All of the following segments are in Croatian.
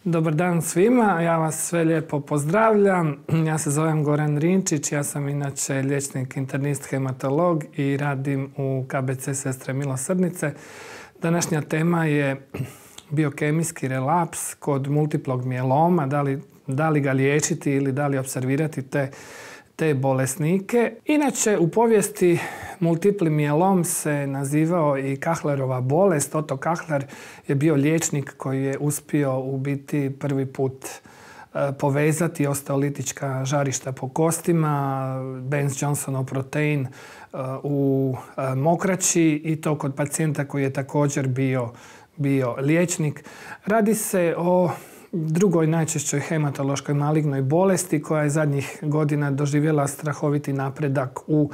Dobar dan svima, ja vas sve lijepo pozdravljam. Ja se zovem Goran Rinčić, ja sam inače liječnik, internist, hematolog i radim u KBC Sestre milosrdnice. Današnja tema je biokemijski relaps kod multiplog mijeloma, da li ga liječiti ili da li apservirati te bolesnike. Inače, u povijesti multipli mijelom se nazivao i Kahlerova bolest. Otto Kahler je bio liječnik koji je uspio u biti prvi put povezati osteolitička žarišta po kostima, Benz-Johnsonov protein u mokraći i to kod pacijenta koji je također bio liječnik. Radi se o drugoj najčešćoj hematološkoj malignoj bolesti koja je zadnjih godina doživjela strahoviti napredak u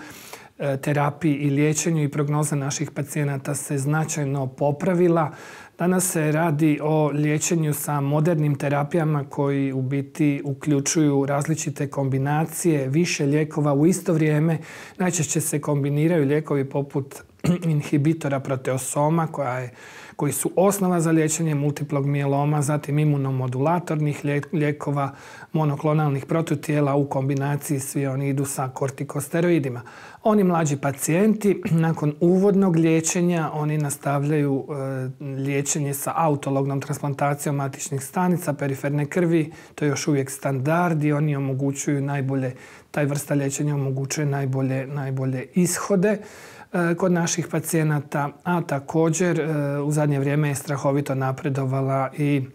terapiji i liječenju i prognoza naših pacijenata se značajno popravila. Danas se radi o liječenju sa modernim terapijama koji u biti uključuju različite kombinacije, više lijekova u isto vrijeme. Najčešće se kombiniraju lijekovi poput inhibitora proteosoma koji su osnova za liječenje multiplog mijeloma, zatim imunomodulatornih lijekova, monoklonalnih protutijela u kombinaciji svi oni idu sa kortikosteroidima. Oni mlađi pacijenti nakon uvodnog liječenja oni nastavljaju liječenje sa autolognom transplantacijom matičnih stanica, periferne krvi. To je još uvijek standard i oni omogućuju taj vrsta liječenja omogućuje najbolje ishode kod naših pacijenata, a također u zadnje vrijeme je strahovito napredovala i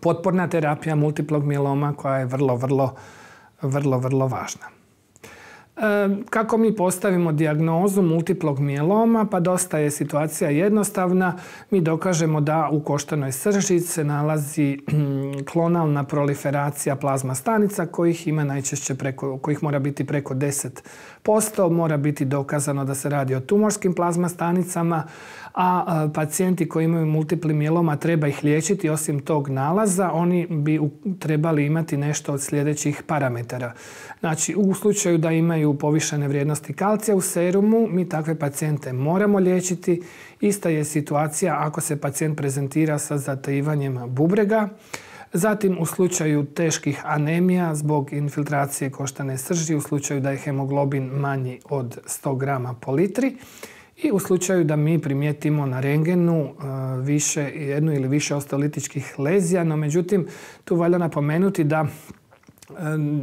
potporna terapija multiplog mijeloma koja je vrlo važna. Kako mi postavimo dijagnozu multiplog mijeloma? Pa dosta je situacija jednostavna. Mi dokažemo da u koštanoj srži se nalazi klonalna proliferacija plazma stanica kojih ima najčešće kojih mora biti preko 10%. Mora biti dokazano da se radi o tumorskim plazma stanicama, a pacijenti koji imaju multipli mijeloma treba ih liječiti. Osim tog nalaza, oni bi trebali imati nešto od sljedećih parametara. Znači, u slučaju da imaju povišene vrijednosti kalcija u serumu, mi takve pacijente moramo liječiti. Ista je situacija ako se pacijent prezentira sa zatajivanjem bubrega. Zatim, u slučaju teških anemija zbog infiltracije koštane srži, u slučaju da je hemoglobin manji od 100 grama po litri. I u slučaju da mi primijetimo na rentgenu jednu ili više osteolitičkih lezija, no međutim tu valja napomenuti da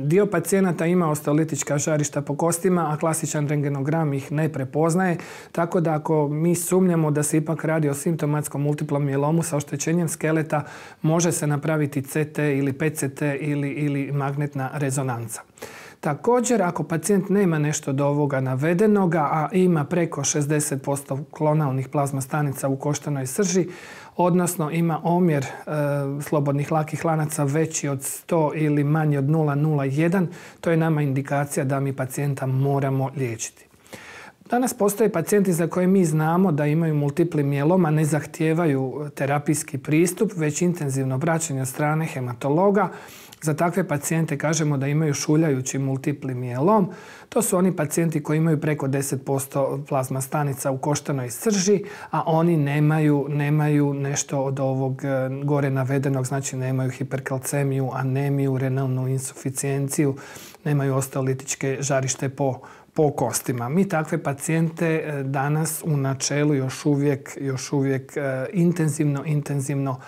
dio pacijenata ima osteolitička žarišta po kostima, a klasičan rentgenogram ih ne prepoznaje, tako da ako mi sumnjamo da se ipak radi o simptomatskom multiplom mijelomu sa oštećenjem skeleta, može se napraviti CT ili PCT ili magnetna rezonanca. Također, ako pacijent nema nešto od ovoga navedenoga, a ima preko 60% klonalnih plazma stanica u koštanoj srži, odnosno ima omjer slobodnih lakih lanaca veći od 100 ili manji od 0,01, to je nama indikacija da mi pacijenta moramo liječiti. Danas postoje pacijenti za koje mi znamo da imaju multipli mijelom, a ne zahtijevaju terapijski pristup, već intenzivno praćenje od strane hematologa. Za takve pacijente kažemo da imaju šuljajući multipli mijelom. To su oni pacijenti koji imaju preko 10% plazma stanica u koštanoj srži, a oni nemaju nešto od ovog gore navedenog, znači nemaju hiperkalcemiju, anemiju, renalnu insuficijenciju, nemaju osteolitičke žarište po kostima. Mi takve pacijente danas u načelu još uvijek intenzivno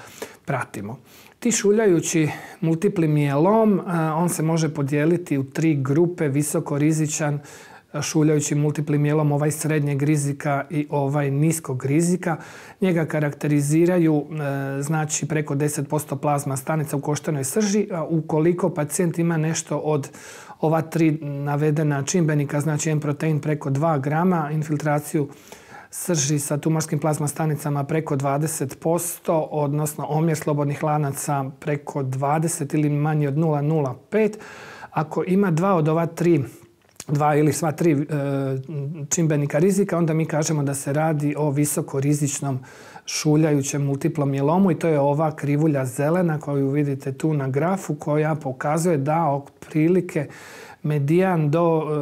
pratimo. Ti šuljajući multipli mijelom, on se može podijeliti u 3 grupe, visoko rizičan šuljajući multipli mijelom, ovaj srednjeg rizika i ovaj niskog rizika. Njega karakteriziraju znači preko 10% plazma stanica u koštanoj srži, a ukoliko pacijent ima nešto od ova 3 navedena čimbenika, znači M-protein preko 2 grama, infiltraciju srži sa tumorskim plazma stanicama preko 20%, odnosno omjer slobodnih lanaca preko 20 ili manje od 0,05. Ako ima 2 od ova 2 ili sva 3 čimbenika rizika, onda mi kažemo da se radi o visokorizičnom šuljajućem multiplom mijelomu i to je ova krivulja zelena koju vidite tu na grafu koja pokazuje da otprilike medijan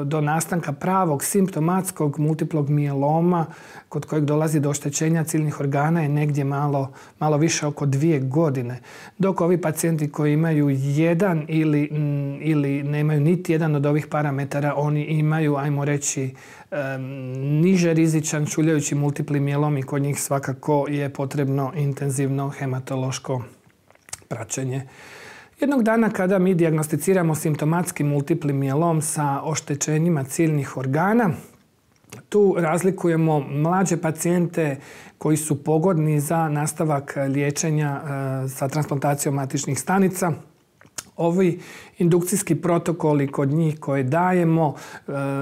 do nastanka pravog simptomatskog multiplog mijeloma kod kojeg dolazi do oštećenja ciljnih organa je negdje malo više oko 2 godine. Dok ovi pacijenti koji imaju jedan ili nemaju niti jedan od ovih parametara, oni imaju, ajmo reći, niže rizičan čuljajući multipli mijelom i kod njih svakako je potrebno intenzivno hematološko praćenje. Jednog dana kada mi dijagnosticiramo simptomatski multipli mijelom sa oštećenjima ciljnih organa, tu razlikujemo mlađe pacijente koji su pogodni za nastavak liječenja sa transplantacijom matičnih stanica. Ovi indukcijski protokoli kod njih koje dajemo,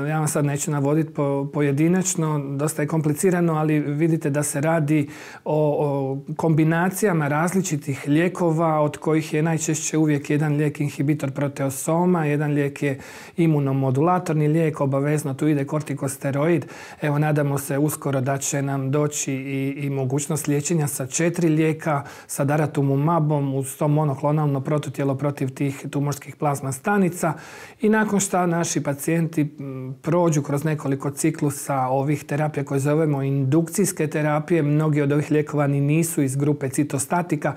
ja vam sad neću navoditi pojedinačno, dosta je komplicirano, ali vidite da se radi o kombinacijama različitih lijekova od kojih je najčešće uvijek jedan lijek inhibitor proteosoma, jedan lijek je imunomodulatorni lijek, obavezno tu ide kortikosteroid. Evo, nadamo se uskoro da će nam doći i mogućnost liječenja sa 4 lijeka, sa daratumumabom uz to monoklonalno protutijelo protiv tih tumorskih plazma stanica i nakon što naši pacijenti prođu kroz nekoliko ciklusa ovih terapija koje zovemo indukcijske terapije, mnogi od ovih lijekova ni nisu iz grupe citostatika,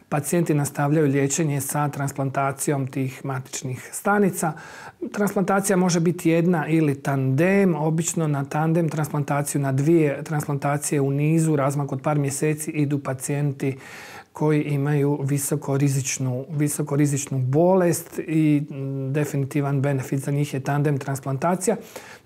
pacijenti nastavljaju liječenje sa transplantacijom tih matičnih stanica. Transplantacija može biti jedna ili tandem, obično na tandem transplantaciju, na 2 transplantacije u nizu, razmak od par mjeseci idu pacijenti koji imaju visokorizičnu bolest i definitivan benefit za njih je tandem transplantacija.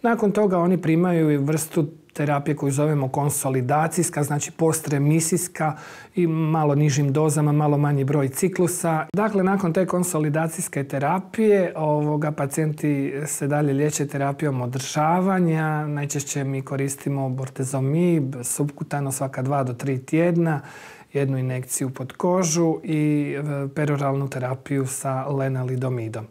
Nakon toga oni primaju i vrstu terapije koju zovemo konsolidacijska, znači postremisijska i malo nižim dozama, malo manji broj ciklusa. Dakle, nakon te konsolidacijske terapije pacijenti se dalje liječe terapijom održavanja. Najčešće mi koristimo bortezomib, supkutano svaka 2 do 3 tjedna, jednu injekciju pod kožu i peroralnu terapiju sa lenalidomidom.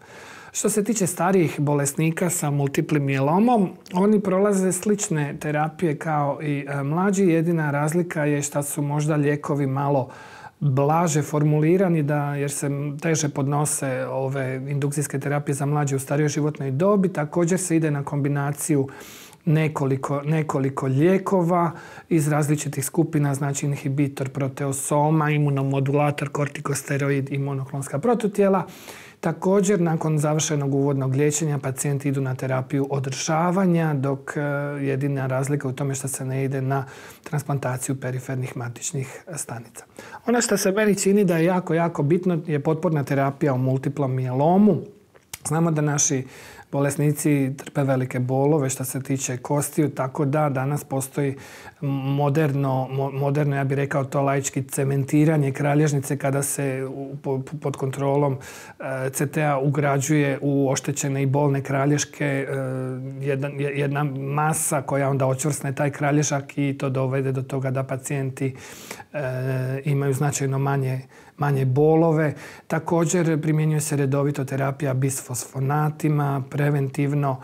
Što se tiče starijih bolesnika sa multiplim mielomom, oni prolaze slične terapije kao i mlađi. Jedina razlika je što su možda lijekovi malo blaže formulirani jer se teže podnose ove indukcijske terapije za mlađe u starijoj životnoj dobi. Također se ide na kombinaciju nekoliko lijekova iz različitih skupina, znači inhibitor proteosoma, imunomodulator, kortikosteroid i monoklonska protutijela. Također, nakon završenog uvodnog liječenja, pacijenti idu na terapiju održavanja, dok jedina razlika u tome što se ne ide na transplantaciju perifernih matičnih stanica. Ono što se meni čini da je jako bitno je potporna terapija u multiplom mijelomu. Znamo da naši bolesnici trpe velike bolove što se tiče kostiju, tako da danas postoji moderno, ja bih rekao to laički, cementiranje kralježnice kada se pod kontrolom CT-a ugrađuje u oštećene i bolne kralježke jedna masa koja onda očvrsne taj kralježak i to dovede do toga da pacijenti imaju značajno manje bolove. Također primjenjuje se redovito terapija bisfosfonatima, preventivno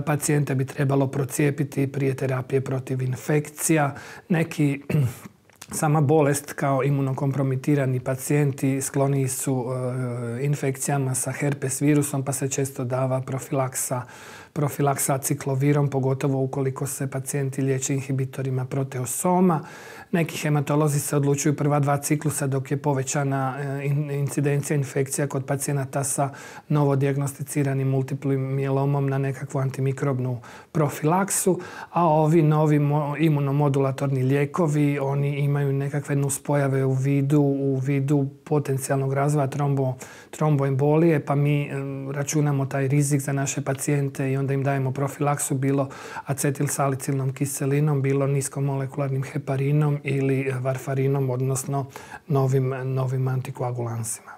pacijente bi trebalo procijepiti prije terapije protiv infekcija. Neki sama bolest kao imunokompromitirani pacijenti skloniji su infekcijama sa herpes virusom pa se često dava profilaksa ciklovirom, pogotovo ukoliko se pacijenti liječe inhibitorima proteosoma. Neki hematolozi se odlučuju prva 2 ciklusa dok je povećana incidencija infekcija kod pacijenata sa novodijagnosticiranim multiplim mielomom na nekakvu antimikrobnu profilaksu, a ovi novi imunomodulatorni lijekovi, oni imaju nekakve nuspojave u vidu potencijalnog razvoja tromboembolije, pa mi računamo taj rizik za naše pacijente i onda im dajemo profilaksu bilo acetilsalicilnom kiselinom, bilo niskomolekularnim heparinom ili varfarinom, odnosno novim antikoagulansima.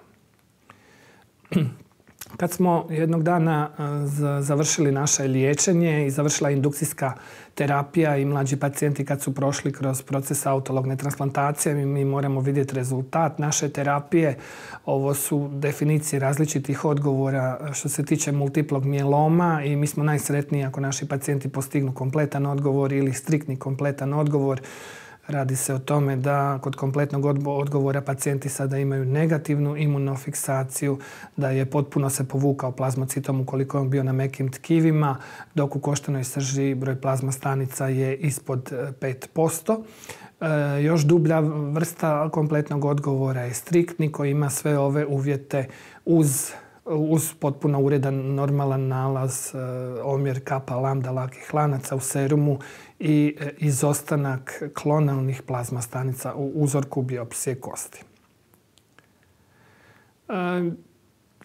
Kad smo jednog dana završili naše liječenje i završila indukcijska terapija i mlađi pacijenti kad su prošli kroz proces autologne transplantacije, mi moramo vidjeti rezultat naše terapije. Ovo su definicije različitih odgovora što se tiče multiplog mieloma i mi smo najsretniji ako naši pacijenti postignu kompletan odgovor ili striktni kompletan odgovor. Radi se o tome da kod kompletnog odgovora pacijenti sada imaju negativnu imunofiksaciju, da je potpuno se povukao plazmocitom ukoliko je on bio na mekim tkivima, dok u koštanoj srži broj plazma stanica je ispod 5%. Još dublja vrsta kompletnog odgovora je striktni koji ima sve ove uvjete uz potpuno uredan normalan nalaz, omjer kappa lambda lakih lanaca u serumu i izostanak klonalnih plazma stanica u uzorku biopsije kosti.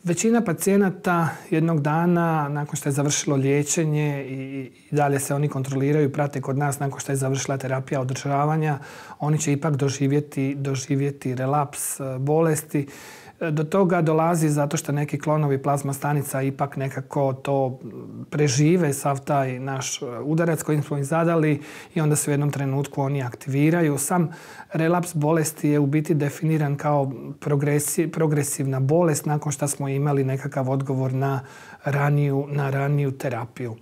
Većina pacijenata jednog dana, nakon što je završilo liječenje i dalje se oni kontroliraju, prate kod nas nakon što je završila terapija održavanja, oni će ipak doživjeti relaps bolesti. Do toga dolazi zato što neki klonovi plazma stanica ipak nekako to prežive, sav taj naš udarac kojim smo ih zadali i onda se u jednom trenutku oni aktiviraju. Sam relaps bolesti je u biti definiran kao progresivna bolest nakon što smo imali nekakav odgovor na raniju terapiju.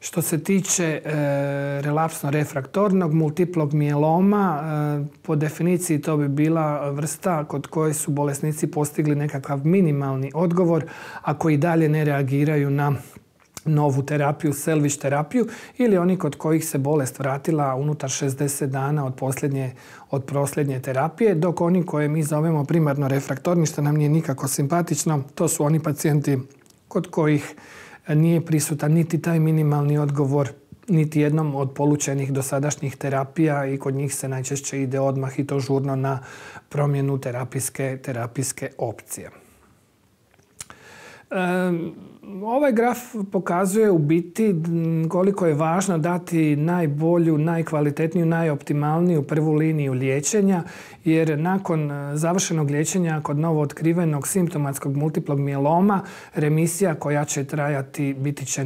Što se tiče relapsno-refraktornog multiplog mijeloma, po definiciji to bi bila vrsta kod koje su bolesnici postigli nekakav minimalni odgovor, a koji dalje ne reagiraju na novu terapiju, selviš terapiju, ili oni kod kojih se bolest vratila unutar 60 dana od posljednje terapije, dok oni koje mi zovemo primarno refraktorni, što nam nije nikako simpatično, to su oni pacijenti kod kojih nije prisutan niti taj minimalni odgovor niti jednom od polučenih dosadašnjih terapija i kod njih se najčešće ide odmah i to žurno na promjenu terapijske opcije. Ovaj graf pokazuje u biti koliko je važno dati najbolju, najkvalitetniju, najoptimalniju prvu liniju liječenja, jer nakon završenog liječenja kod novootkrivenog simptomatskog multiplog mijeloma remisija koja će trajati biti će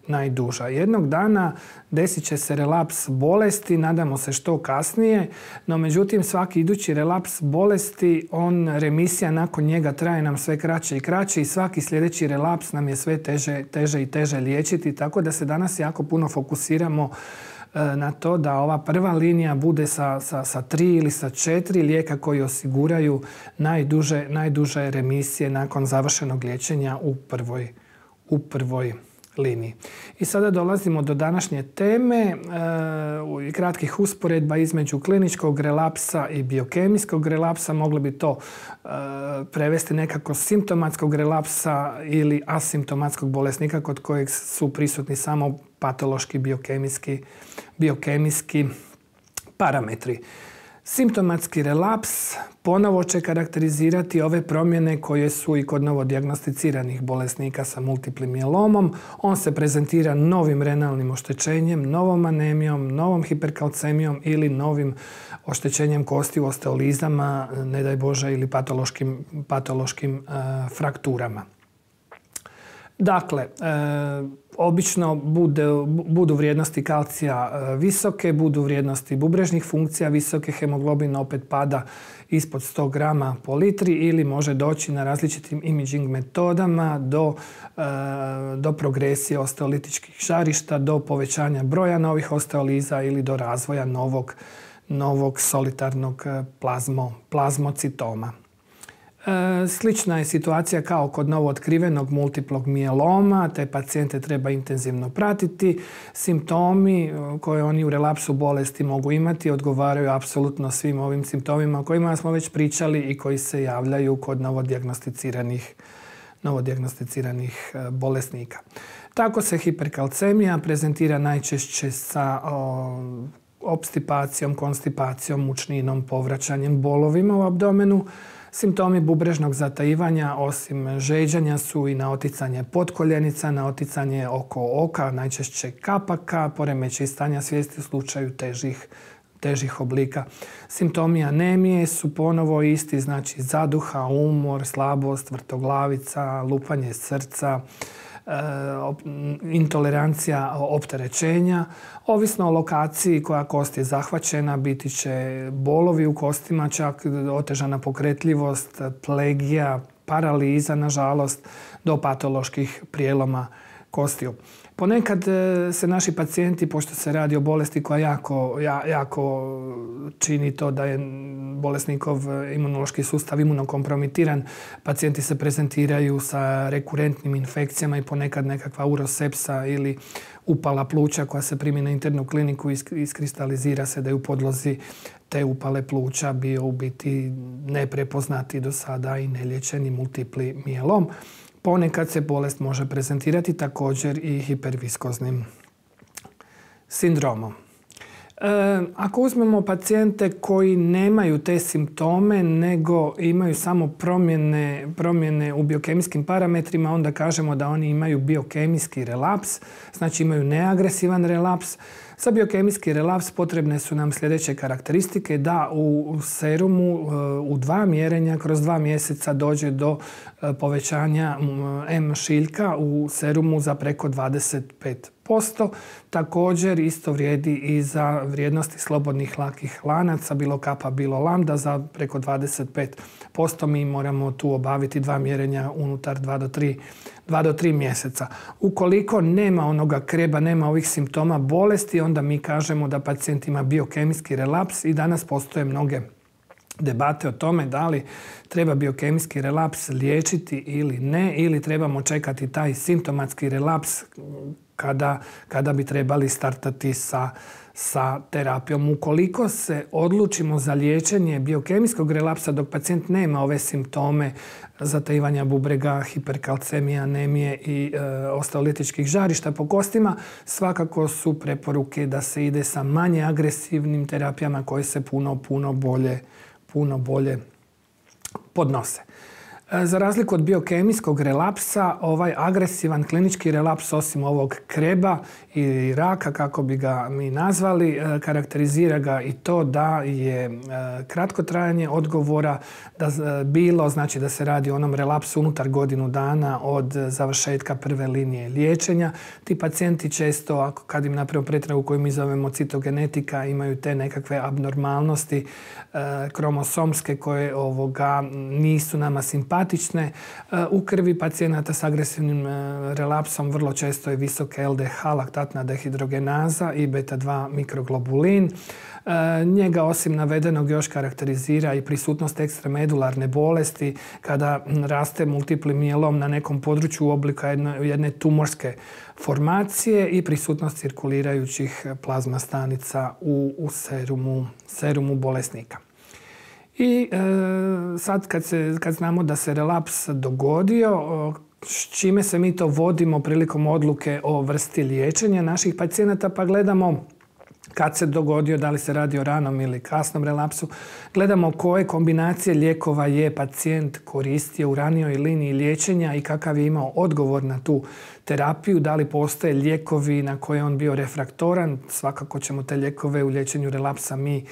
najduža. Jednog dana desit će se relaps bolesti, nadamo se što kasnije, no međutim svaki idući relaps bolesti, remisija nakon njega traje nam sve kraće i kraće i svaki sljedeći relaps nam je sve teže i teže liječiti, tako da se danas jako puno fokusiramo na to da ova prva linija bude sa 3 ili sa 4 lijeka koji osiguraju najduže remisije nakon završenog liječenja u prvoj liniji. I sada dolazimo do današnje teme i kratkih usporedba između kliničkog relapsa i biokemijskog relapsa. Mogli bi to prevesti nekako simptomatskog relapsa ili asimptomatskog bolesnika kod kojeg su prisutni samo patološki biokemijski parametri. Simptomatski relaps ponovo će karakterizirati ove promjene koje su i kod novodijagnosticiranih bolesnika sa multiplim mielomom. On se prezentira novim renalnim oštećenjem, novom anemijom, novom hiperkalcemijom ili novim oštećenjem kosti u osteolizama, ne daj Bože, ili patološkim frakturama. Dakle, obično budu vrijednosti kalcija visoke, budu vrijednosti bubrežnih funkcija visoke, hemoglobin opet pada ispod 100 grama po litri ili može doći na različitim imaging metodama do progresije osteolitičkih žarišta, do povećanja broja novih osteoliza ili do razvoja novog solitarnog plazmocitoma. Slična je situacija kao kod novootkrivenog multiplog mieloma, te pacijente treba intenzivno pratiti. Simptomi koje oni u relapsu bolesti mogu imati odgovaraju apsolutno svim ovim simptomima o kojima smo već pričali i koji se javljaju kod novodijagnosticiranih bolesnika. Tako se hiperkalcemija prezentira najčešće sa opstipacijom, konstipacijom, mučninom, povraćanjem, bolovima u abdomenu. Simptomi bubrežnog zatajivanja osim žeđanja su i naoticanje potkoljenica, naoticanje oko oka, najčešće kapaka, poremećaj stanja svijesti u slučaju težih oblika. Simptomi anemije su ponovo isti, znači zaduha, umor, slabost, vrtoglavica, lupanje srca, intolerancija opterećenja. Ovisno o lokaciji koja kost je zahvaćena, biti će bolovi u kostima, čak otežana pokretljivost, plegija, paraliza, nažalost, do patoloških prijeloma kostiju. Ponekad se naši pacijenti, pošto se radi o bolesti koja jako čini to da je bolesnikov imunološki sustav imunokompromitiran, pacijenti se prezentiraju sa rekurentnim infekcijama i ponekad nekakva urosepsa ili upala pluća koja se primi na internu kliniku i iskristalizira se da je u podlozi te upale pluća bio u biti neprepoznati do sada i neliječeni multipli mijelom. Ponekad se bolest može prezentirati također i hiperviskoznim sindromom. Ako uzmemo pacijente koji nemaju te simptome, nego imaju samo promjene u biokemijskim parametrima, onda kažemo da oni imaju biokemijski relaps, znači imaju neagresivan relaps. Za biokemijski relaps potrebne su nam sljedeće karakteristike, da u serumu u 2 mjerenja kroz 2 mjeseca dođe do povećanja M šiljka u serumu za preko 25%. Također isto vrijedi i za vrijednosti slobodnih lakih lanaca, bilo kappa, bilo lambda, za preko 25%. Mi moramo tu obaviti 2 mjerenja unutar 2 do 3 mjeseca. Ukoliko nema onoga kreba, nema ovih simptoma bolesti, onda mi kažemo da pacijent ima biokemijski relaps i danas postoje mnoge debate o tome da li treba biokemijski relaps liječiti ili ne, ili trebamo čekati taj simptomatski relaps kada bi trebali startati sa terapijom. Ukoliko se odlučimo za liječenje biokemijskog relapsa dok pacijent nema ove simptome zatajivanja bubrega, hiperkalcemije, anemije i osteolitičkih žarišta po kostima, svakako su preporuke da se ide sa manje agresivnim terapijama koje se puno bolje podnose. Za razliku od biokemijskog relapsa, ovaj agresivan klinički relaps, osim ovog kreba ili raka, kako bi ga mi nazvali, karakterizira ga i to da je kratko trajanje odgovora, znači da se radi o onom relapsu unutar godinu dana od završetka prve linije liječenja. Ti pacijenti često, kad im napravimo pretragu koju mi zovemo citogenetika, imaju te nekakve abnormalnosti kromosomske koje nisu nama simpatične. U krvi pacijenata s agresivnim relapsom vrlo često je visok LDH, laktatna dehidrogenaza i beta-2 mikroglobulin. Njega osim navedenog još karakterizira i prisutnost ekstramedularne bolesti kada raste multipli mijelom na nekom području u obliku jedne tumorske formacije i prisutnost cirkulirajućih plazma stanica u serumu bolesnika. I sad kad znamo da se relaps dogodio, s čime se mi to vodimo prilikom odluke o vrsti liječenja naših pacijenata, pa gledamo kad se dogodio, da li se radi o ranom ili kasnom relapsu, gledamo koje kombinacije lijekova je pacijent koristio u ranijoj liniji liječenja i kakav je imao odgovor na tu terapiju, da li postoje lijekovi na koje je on bio refraktoran. Svakako ćemo te lijekove u liječenju relapsa mi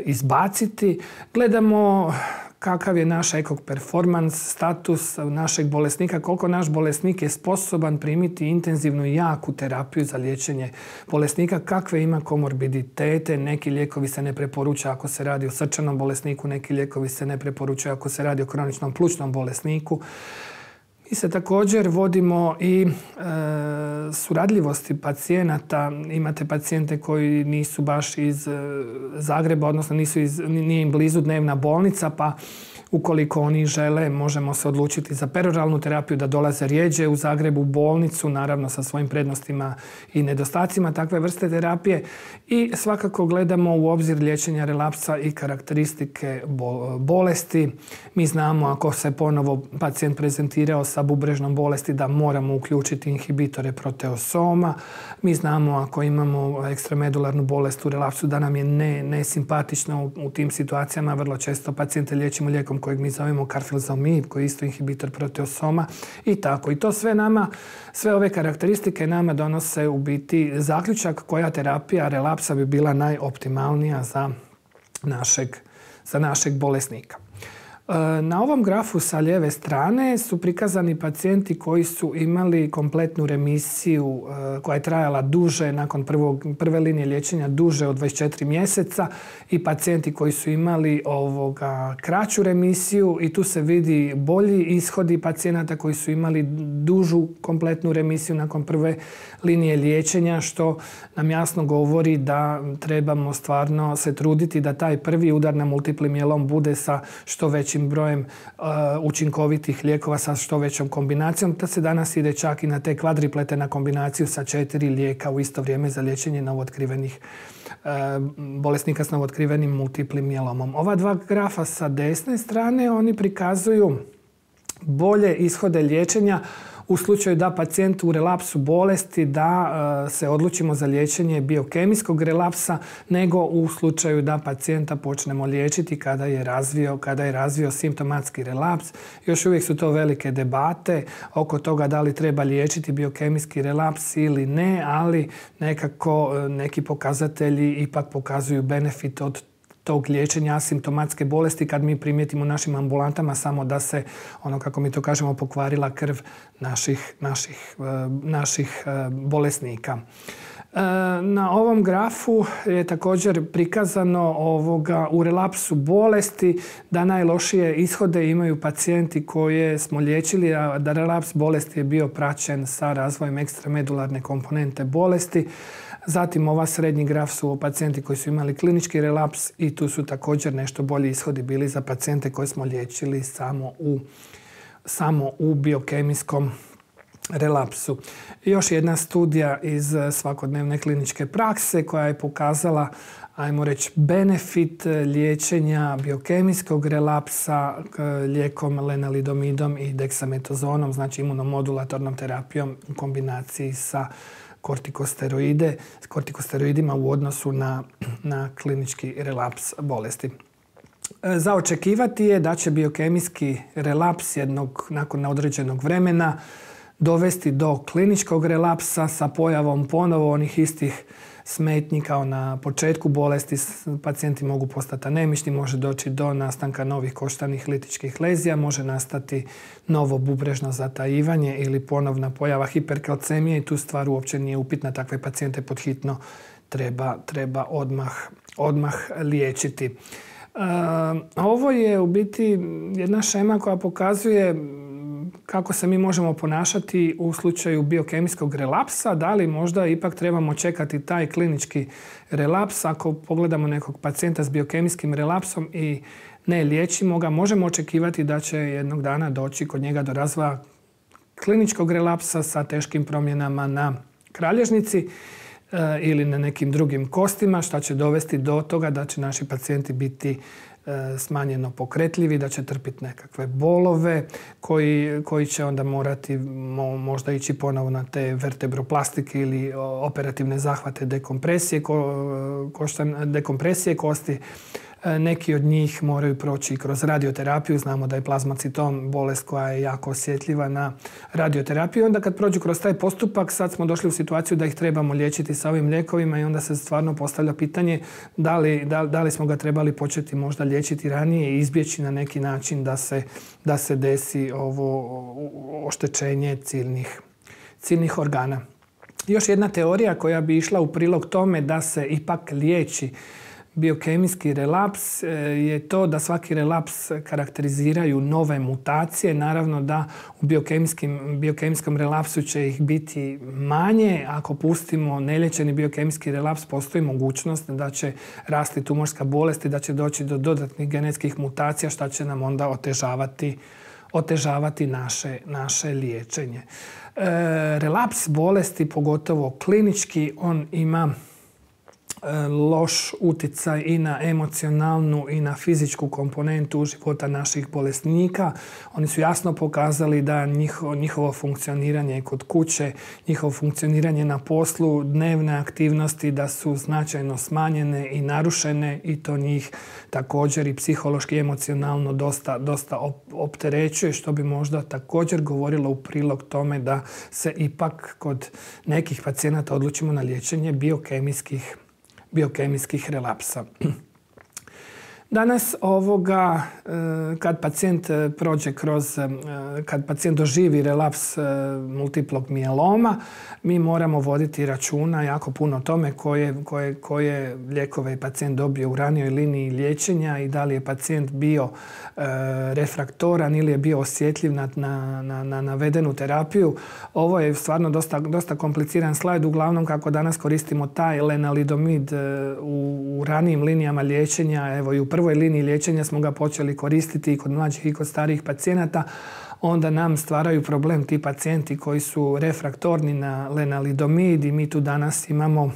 izbaciti. Gledamo kakav je naš ekog performans, status našeg bolesnika, koliko naš bolesnik je sposoban primiti intenzivnu i jaku terapiju za liječenje bolesnika, kakve ima komorbiditete. Neki lijekovi se ne preporučuju ako se radi o srčanom bolesniku, neki lijekovi se ne preporučuju ako se radi o kroničnom plućnom bolesniku. Mi se također vodimo i suradljivosti pacijenata. Imate pacijente koji nisu baš iz Zagreba, odnosno nije im blizu dnevna bolnica, pa ukoliko oni žele, možemo se odlučiti za peroralnu terapiju, da dolaze rjeđe u Zagrebu u bolnicu, naravno sa svojim prednostima i nedostacima takve vrste terapije. I svakako gledamo u obzir liječenja relapsa i karakteristike bolesti. Mi znamo ako se ponovo pacijent prezentirao sa bubrežnom bolesti da moramo uključiti inhibitore proteosoma. Mi znamo ako imamo ekstramedularnu bolest u relapsu da nam je nesimpatično u tim situacijama. Vrlo često pacijente liječimo lijekom kojeg mi zovemo carfilzomib, koji je isto inhibitor proteosoma i tako. I to sve ove karakteristike nama donose u biti zaključak koja terapija relapsa bi bila najoptimalnija za našeg bolesnika. Na ovom grafu sa lijeve strane su prikazani pacijenti koji su imali kompletnu remisiju koja je trajala duže nakon prve linije liječenja, duže od 24 mjeseca, i pacijenti koji su imali kraću remisiju, i tu se vidi bolji ishodi pacijenata koji su imali dužu kompletnu remisiju nakon prve linije liječenja, što nam jasno govori da trebamo stvarno se truditi da taj prvi udar na multipli mijelom bude sa što većim brojem učinkovitih lijekova, sa što većom kombinacijom. Da se danas ide čak i na te kvadriplete, na kombinaciju sa 4 lijeka u isto vrijeme za liječenje novootkrivenih bolesnika s novootkrivenim multiplim mielomom. Ova dva grafa sa desne strane, oni prikazuju bolje ishode liječenja u slučaju da pacijent u relapsu bolesti da se odlučimo za liječenje biokemijskog relapsa, nego u slučaju da pacijenta počnemo liječiti kada je razvio simptomatski relaps. Još uvijek su to velike debate oko toga da li treba liječiti biokemijski relaps ili ne, ali nekako neki pokazatelji ipak pokazuju benefit od tog liječenja asimptomatske bolesti kad mi primijetimo u našim ambulantama samo da se, kako mi to kažemo, pokvarila krv naših bolesnika. Na ovom grafu je također prikazano u relapsu bolesti da najlošije ishode imaju pacijenti koje smo liječili, a da relaps bolesti je bio praćen sa razvojem ekstramedularne komponente bolesti. Zatim ova srednji graf su pacijenti koji su imali klinički relaps, i tu su također nešto bolji ishodi bili za pacijente koje smo liječili samo u biokemijskom relapsu. Još jedna studija iz svakodnevne kliničke prakse koja je pokazala, ajmo reći, benefit liječenja biokemijskog relapsa lijekom lenalidomidom i deksamentozonom, znači imunomodulatornom terapijom u kombinaciji sa kortikosteroidima u odnosu na klinički relaps bolesti. Za očekivati je da će biokemijski relaps nakon određenog vremena dovesti do kliničkog relapsa sa pojavom ponovo onih istih smetnji kao na početku bolesti. Pacijenti mogu postati anemični, može doći do nastanka novih koštanih litičkih lezija, može nastati novo bubrežno zatajivanje ili ponovna pojava hiperkalcemije, i tu stvar uopće nije upitna. Takve pacijente podhitno treba odmah liječiti. Ovo je u biti jedna šema koja pokazuje kako se mi možemo ponašati u slučaju biokemijskog relapsa, da li možda ipak trebamo čekati taj klinički relaps. Ako pogledamo nekog pacijenta s biokemijskim relapsom i ne liječimo ga, možemo očekivati da će jednog dana doći kod njega do razvoja kliničkog relapsa sa teškim promjenama na kralježnici ili na nekim drugim kostima, što će dovesti do toga da će naši pacijenti biti smanjeno pokretljivi, da će trpiti nekakve bolove koji će onda morati možda ići ponovo na te vertebroplastike ili operativne zahvate dekompresije kosti. Neki od njih moraju proći kroz radioterapiju. Znamo da je plazmacitom bolest koja je jako osjetljiva na radioterapiju. Onda kad prođu kroz taj postupak, sad smo došli u situaciju da ih trebamo liječiti sa ovim lijekovima, i onda se stvarno postavlja pitanje da li smo ga trebali početi možda liječiti ranije i izbjeći na neki način da se desi ovo oštećenje ciljnih organa. Još jedna teorija koja bi išla u prilog tome da se ipak liječi biokemijski relaps je to da svaki relaps karakteriziraju nove mutacije. Naravno da u biokemijskom relapsu će ih biti manje. Ako pustimo neliječeni biokemijski relaps, postoji mogućnost da će rasti tumorska bolest i da će doći do dodatnih genetskih mutacija, što će nam onda otežavati naše liječenje. Relaps bolesti, pogotovo klinički, on ima loš utjecaj i na emocionalnu i na fizičku komponentu života naših bolesnika. Oni su jasno pokazali da njihovo funkcioniranje kod kuće, njihovo funkcioniranje na poslu, dnevne aktivnosti da su značajno smanjene i narušene, i to njih također i psihološki i emocionalno dosta opterećuje, što bi možda također govorilo u prilog tome da se ipak kod nekih pacijenata odlučimo na liječenje biokemijskih relapsa. Danas kad pacijent prođe kad pacijent doživi relaps multiplog mijeloma, mi moramo voditi računa jako puno o tome koje lijekove je pacijent dobio u ranijoj liniji liječenja i da li je pacijent bio refraktoran ili je bio osjetljiv na navedenu terapiju. Ovo je stvarno dosta kompliciran slajd. Uglavnom, kako danas koristimo taj lenalidomid u ranijim linijama liječenja, evo i u prvoj liniji liječenja smo ga počeli koristiti i kod mlađih i kod starijih pacijenata, onda nam stvaraju problem ti pacijenti koji su refraktorni na lenalidomid i mi tu danas imamo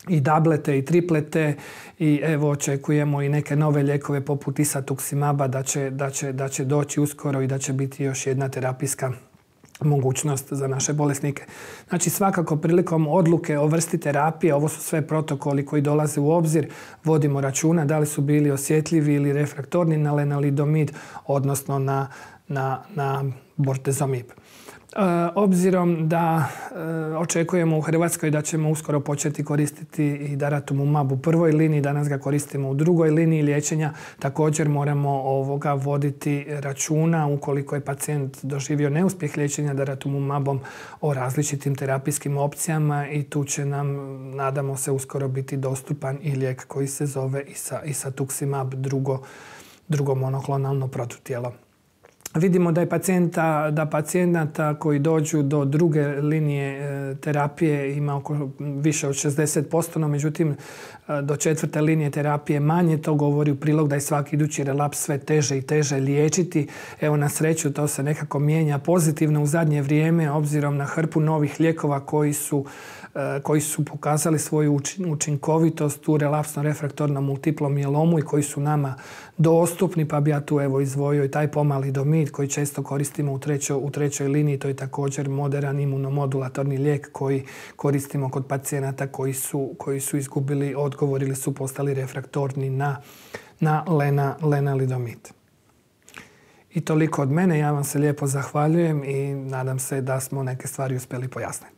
i dablete i triplete i evo očekujemo i neke nove lijekove poput isatuximaba da će doći uskoro i da će biti još jedna terapijska mogućnost za naše bolesnike. Znači svakako prilikom odluke o vrsti terapije, ovo su sve protokoli koji dolaze u obzir, vodimo računa da li su bili osjetljivi ili refraktorni na lenalidomid, odnosno na bortezomib. Obzirom da očekujemo u Hrvatskoj da ćemo uskoro početi koristiti i daratumumab u prvoj liniji, danas ga koristimo u drugoj liniji liječenja, također moramo voditi računa ukoliko je pacijent doživio neuspjeh liječenja daratumumabom o različitim terapijskim opcijama i tu će nam, nadamo se, uskoro biti dostupan i lijek koji se zove isatuximab, drugo monoklonalno protutijelo. Vidimo da pacijenata koji dođu do druge linije terapije ima oko više od 60%, no međutim do četvrte linije terapije manje. To govori u prilog da je svaki idući relaps sve teže i teže liječiti. Evo, na sreću to se nekako mijenja pozitivno u zadnje vrijeme obzirom na hrpu novih lijekova koji su pokazali svoju učinkovitost u relapsno-refraktornom multiplom mijelomu i koji su nama dostupni, pa bi ja tu evo izdvojio i taj pomalidomid koji često koristimo u trećoj liniji. To je također moderan imunomodulatorni lijek koji koristimo kod pacijenata koji su izgubili odgovor ili su postali refraktorni na lenalidomid. I toliko od mene. Ja vam se lijepo zahvaljujem i nadam se da smo neke stvari uspjeli pojasniti.